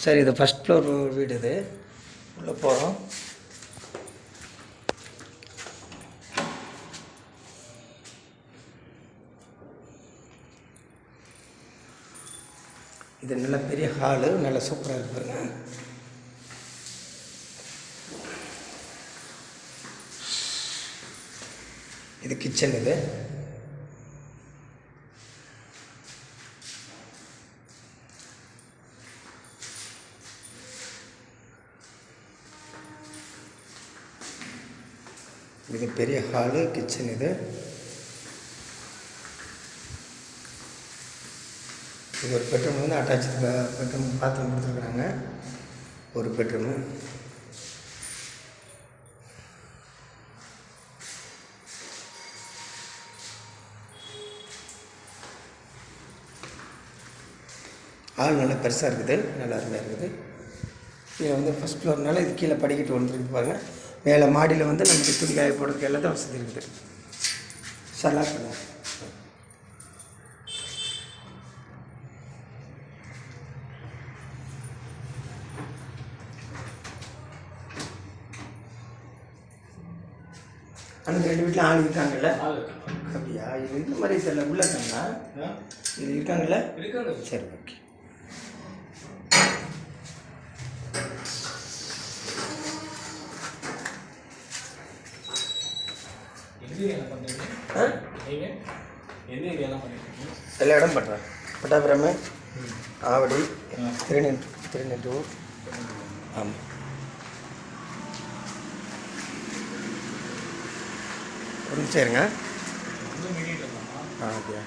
சரி, இது first floor வீடு. இது உள்ளே போகிறோம். இது நல்ல பெரிய ஹாலு, நல்ல சூப்பராக இருப்பாருங்க. இது கிச்சன். இது பெரிய ஹாலு, கிச்சன். இது ஒரு பெட்ரூம் வந்து அட்டாச்சு பெட்ரூம் பாத்ரூம் கொடுத்துருக்குறாங்க. ஒரு பெட்ரூமு. ஹால் நல்லா பெருசாக இருக்குது, நல்லா அருமையாக இருக்குது. கீழே வந்து ஃபஸ்ட் ஃப்ளோர்னால இது கீழே படிக்கட்டு வந்துருக்கு பாருங்கள். மேலே மாடியில் வந்து நமக்கு துணி காய போடுறதுக்கு எல்லாத்தையும் வசதி இருக்குது. சலாக் பண்ணுங்க. அந்த 2 வீட்டில் ஆள் இருக்காங்கல்ல? அப்படியா? இது இந்த மாதிரி தெரியல. உள்ள இருக்காங்களா? இது இருக்காங்கல்ல? சரி, ஓகே. எல்லா இடம் பண்ணுறேன். பட்டாபிராம, ஆவடி, திருநெட்டூர். ஆமாம். ஒரு நிமிஷம் இருங்க. ஓகே.